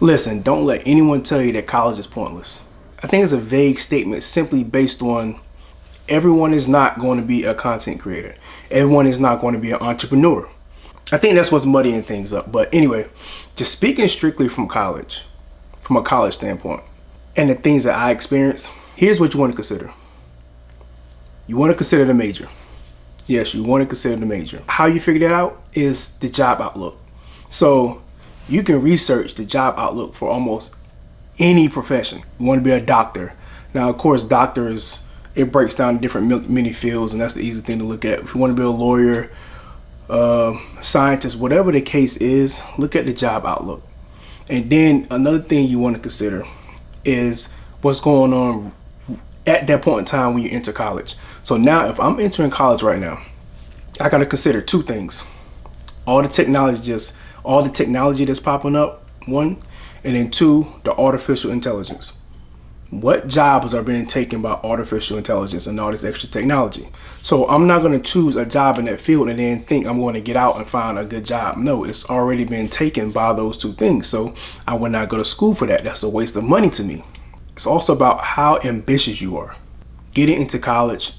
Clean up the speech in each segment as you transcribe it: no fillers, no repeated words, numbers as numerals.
Listen, don't let anyone tell you that college is pointless. I think it's a vague statement simply based on everyone is not going to be a content creator. Everyone is not going to be an entrepreneur. I think that's what's muddying things up. But anyway, just speaking strictly from a college standpoint, and the things that I experienced, here's what you want to consider. You want to consider the major. Yes, you want to consider the major. How you figure that out is the job outlook. So you can research the job outlook for almost any profession. You want to be a doctor. Now, of course, doctors, it breaks down different many fields, and that's the easy thing to look at. If you want to be a lawyer, scientist, whatever the case is, look at the job outlook. And then another thing you want to consider is what's going on at that point in time when you enter college. So now if I'm entering college right now, I got to consider two things. All the technology that's popping up, one, and then two, the artificial intelligence. What jobs are being taken by artificial intelligence and all this extra technology? So I'm not going to choose a job in that field and then think I'm going to get out and find a good job. No, it's already been taken by those two things. So I would not go to school for that. That's a waste of money to me. It's also about how ambitious you are. Getting into college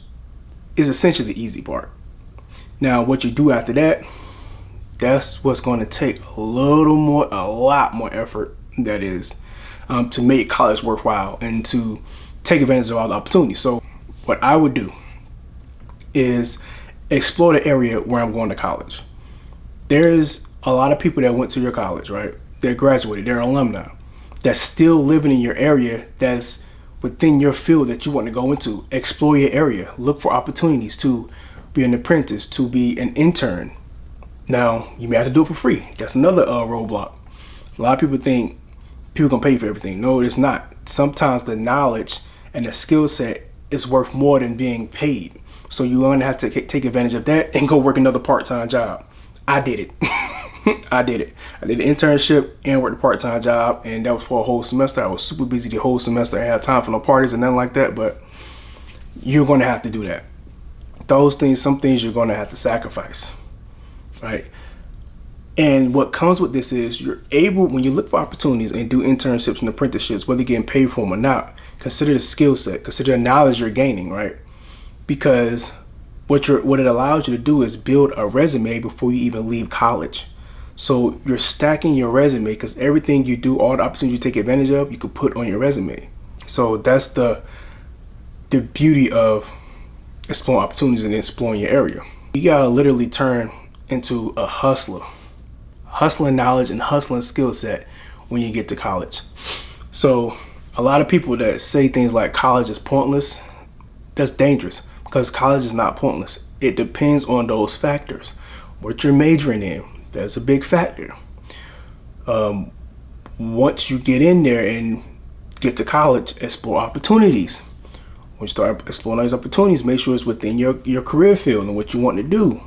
is essentially the easy part. Now, what you do after that, that's what's going to take a lot more effort, that is, to make college worthwhile and to take advantage of all the opportunities. So what I would do is explore the area where I'm going to college. There's a lot of people that went to your college, right? They're graduated, they're alumni, that's still living in your area, that's within your field that you want to go into. Explore your area. Look for opportunities to be an apprentice, to be an intern. Now, you may have to do it for free. That's another roadblock. A lot of people think people can pay for everything. No, it's not. Sometimes the knowledge and the skill set is worth more than being paid. So you're going to have to take advantage of that and go work another part-time job. I did it. I did it. I did an internship and worked a part-time job, and that was for a whole semester. I was super busy the whole semester. I didn't have time for no parties and nothing like that, but you're going to have to do that. Those things, some things you're going to have to sacrifice, right? And what comes with this is you're able, when you look for opportunities and do internships and apprenticeships, whether you're getting paid for them or not, consider the skill set, consider the knowledge you're gaining, right? Because what it allows you to do is build a resume before you even leave college. So you're stacking your resume, because everything you do, all the opportunities you take advantage of, you can put on your resume. So that's the beauty of exploring opportunities and exploring your area. You gotta literally turn into a hustling knowledge and hustling skill set when you get to college. So a lot of people that say things like college is pointless, that's dangerous, because college is not pointless. It depends on those factors. What you're majoring in, that's a big factor. Once you get in there and get to college, explore opportunities. When you start exploring those opportunities, make sure it's within your career field and what you want to do.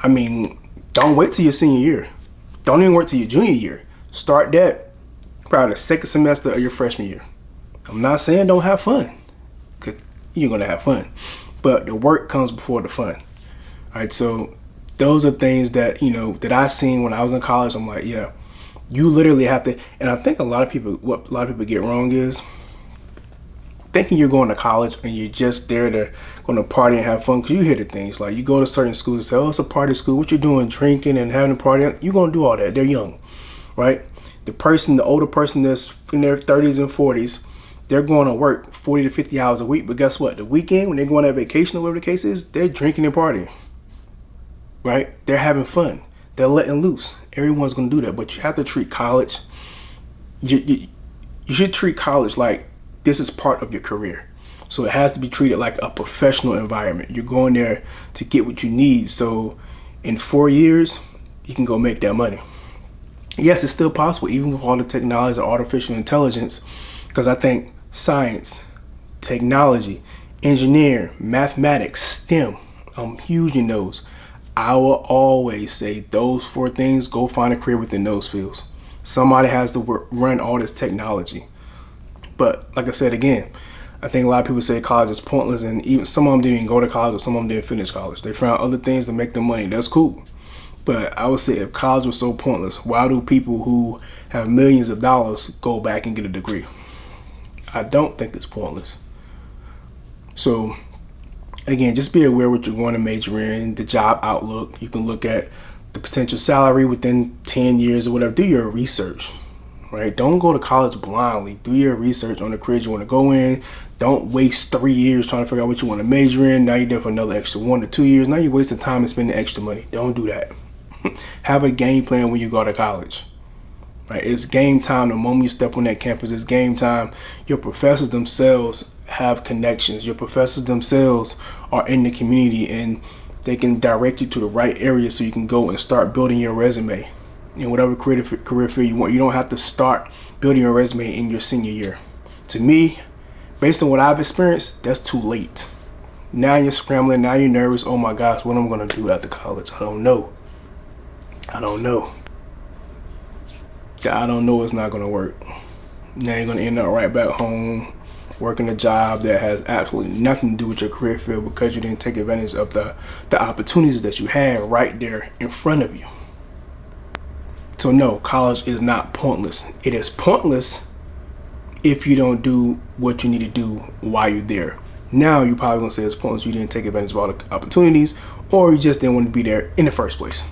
I mean, don't wait till your senior year. Don't even wait till your junior year. Start that probably the second semester of your freshman year. I'm not saying don't have fun, because you're going to have fun, but the work comes before the fun. All right, so those are things that, that I seen when I was in college. I'm like, yeah, you literally have to. And I think what a lot of people get wrong is thinking you're going to college and you're just there to go to party and have fun. Because you hear the things like, you go to certain schools and say, oh, it's a party school. What you doing, drinking and having a party? You're going to do all that. They're young, right? The older person that's in their 30s and 40s, they're going to work 40 to 50 hours a week. But guess what? The weekend, when they're going on vacation or whatever the case is, they're drinking and partying, right? They're having fun. They're letting loose. Everyone's going to do that. But you have to treat college, you should treat college like this is part of your career. So it has to be treated like a professional environment. You're going there to get what you need. So in 4 years, you can go make that money. Yes, it's still possible, even with all the technology and artificial intelligence, because I think science, technology, engineering, mathematics, STEM, I'm huge in those. I will always say those 4 things, go find a career within those fields. Somebody has to run all this technology. But like I said again, I think a lot of people say college is pointless, and even some of them didn't even go to college, or some of them didn't finish college. They found other things to make them money. That's cool. But I would say if college was so pointless, why do people who have millions of dollars go back and get a degree? I don't think it's pointless. So again, just be aware what you're going to major in, the job outlook. You can look at the potential salary within 10 years or whatever. Do your research, right? Don't go to college blindly. Do your research on the careers you want to go in. Don't waste 3 years trying to figure out what you want to major in. Now you're there for another extra 1 to 2 years. Now you're wasting time and spending extra money. Don't do that. Have a game plan when you go to college. Right? It's game time the moment you step on that campus. It's game time. Your professors themselves have connections. Your professors themselves are in the community, and they can direct you to the right area so you can go and start building your resume in whatever career field you want. You don't have to start building your resume in your senior year. To me, based on what I've experienced, that's too late. Now you're scrambling. Now you're nervous. Oh my gosh, what am I going to do after college? I don't know. I don't know. It's not going to work. Now you're going to end up right back home working a job that has absolutely nothing to do with your career field because you didn't take advantage of the opportunities that you had right there in front of you. So no, college is not pointless. It is pointless if you don't do what you need to do while you're there. Now you're probably going to say it's pointless you didn't take advantage of all the opportunities, or you just didn't want to be there in the first place.